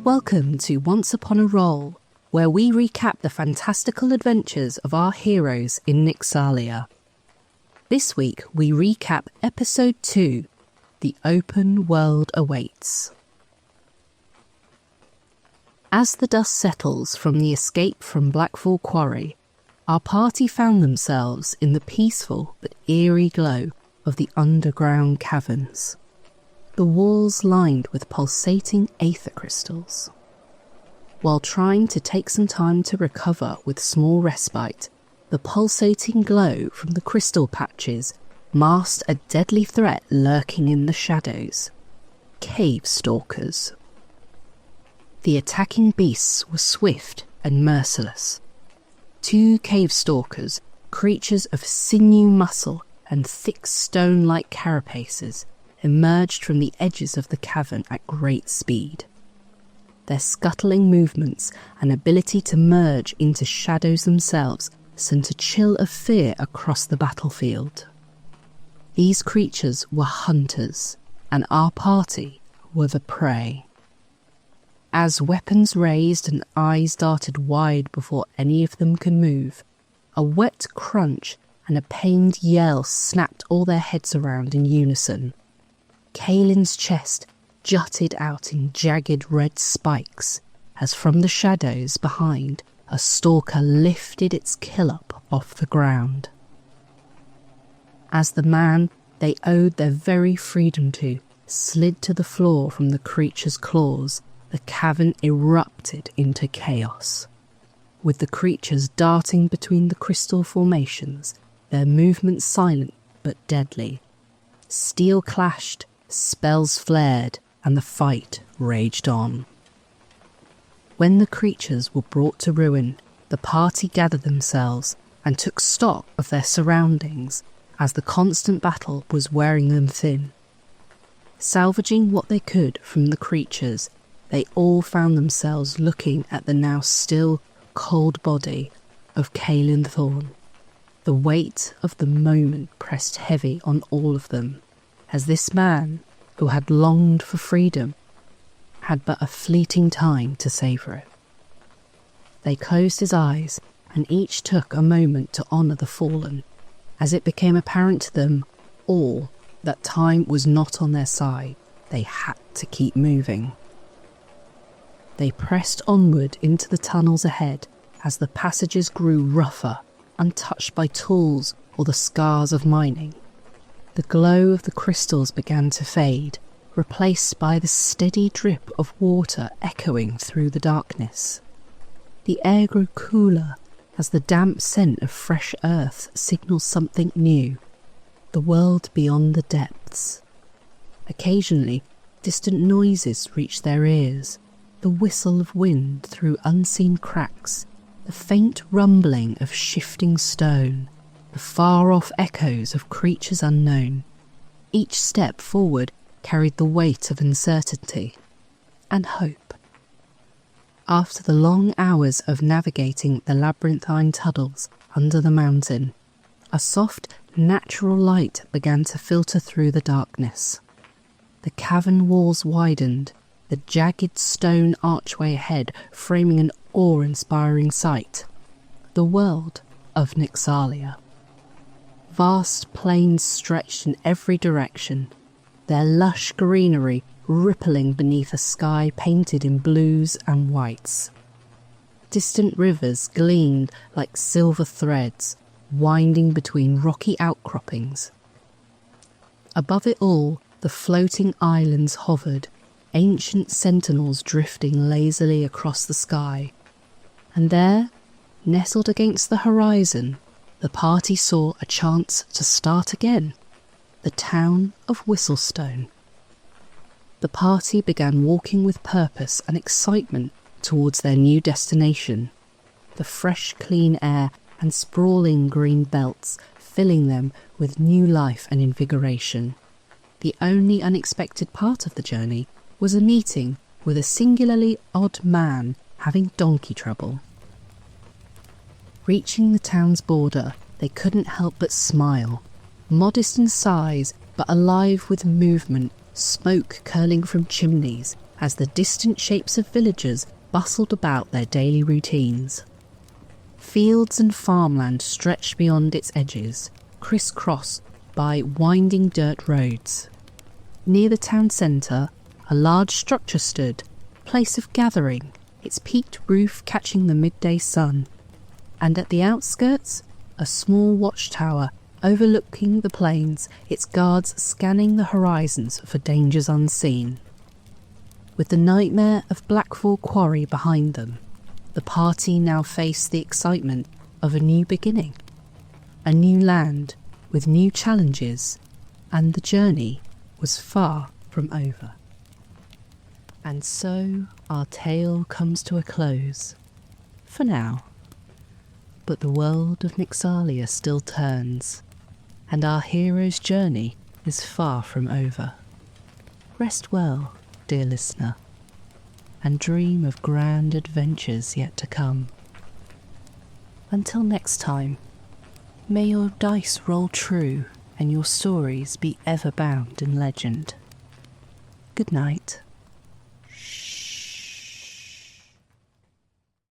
Welcome to Once Upon a Roll, where we recap the fantastical adventures of our heroes in Nyxalia. This week we recap Episode 2, The Open World Awaits. As the dust settles from the escape from Blackfall Quarry, our party found themselves in the peaceful but eerie glow of the underground caverns. The walls lined with pulsating aether crystals. While trying to take some time to recover with small respite, the pulsating glow from the crystal patches masked a deadly threat lurking in the shadows. Cave stalkers. The attacking beasts were swift and merciless. 2 cave stalkers, creatures of sinew muscle and thick stone-like carapaces, emerged from the edges of the cavern at great speed. Their scuttling movements and ability to merge into shadows themselves sent a chill of fear across the battlefield. These creatures were hunters, and our party were the prey. As weapons raised and eyes darted wide before any of them could move, a wet crunch and a pained yell snapped all their heads around in unison. Kaylin's chest jutted out in jagged red spikes as from the shadows behind a stalker lifted its kill up off the ground. As the man they owed their very freedom to slid to the floor from the creature's claws, the cavern erupted into chaos. With the creatures darting between the crystal formations, their movements silent but deadly. Steel clashed, spells flared, and the fight raged on. When the creatures were brought to ruin, the party gathered themselves and took stock of their surroundings as the constant battle was wearing them thin. Salvaging what they could from the creatures, they all found themselves looking at the now still, cold body of Kaylin Thorne. The weight of the moment pressed heavy on all of them, as this man, who had longed for freedom, had but a fleeting time to savour it. They closed his eyes and each took a moment to honour the fallen, as it became apparent to them all that time was not on their side. They had to keep moving. They pressed onward into the tunnels ahead as the passages grew rougher, untouched by tools or the scars of mining. The glow of the crystals began to fade, replaced by the steady drip of water echoing through the darkness. The air grew cooler as the damp scent of fresh earth signaled something new, the world beyond the depths. Occasionally, distant noises reached their ears, the whistle of wind through unseen cracks, the faint rumbling of shifting stone, the far-off echoes of creatures unknown. Each step forward carried the weight of uncertainty and hope. After the long hours of navigating the labyrinthine tunnels under the mountain, a soft, natural light began to filter through the darkness. The cavern walls widened, the jagged stone archway ahead framing an awe-inspiring sight. The world of Nyxalia. Vast plains stretched in every direction, their lush greenery rippling beneath a sky painted in blues and whites. Distant rivers gleamed like silver threads, winding between rocky outcroppings. Above it all, the floating islands hovered, ancient sentinels drifting lazily across the sky. And there, nestled against the horizon, the party saw a chance to start again, the town of Whistlestone. The party began walking with purpose and excitement towards their new destination, the fresh, clean air and sprawling green belts filling them with new life and invigoration. The only unexpected part of the journey was a meeting with a singularly odd man having donkey trouble. Reaching the town's border, they couldn't help but smile. Modest in size, but alive with movement, smoke curling from chimneys, as the distant shapes of villagers bustled about their daily routines. Fields and farmland stretched beyond its edges, crisscrossed by winding dirt roads. Near the town centre, a large structure stood, a place of gathering, its peaked roof catching the midday sun. And at the outskirts, a small watchtower overlooking the plains, its guards scanning the horizons for dangers unseen. With the nightmare of Blackfall Quarry behind them, the party now faced the excitement of a new beginning, a new land with new challenges, and the journey was far from over. And so our tale comes to a close, for now. But the world of Nyxalia still turns, and our hero's journey is far from over. Rest well, dear listener, and dream of grand adventures yet to come. Until next time, may your dice roll true and your stories be ever bound in legend. Good night.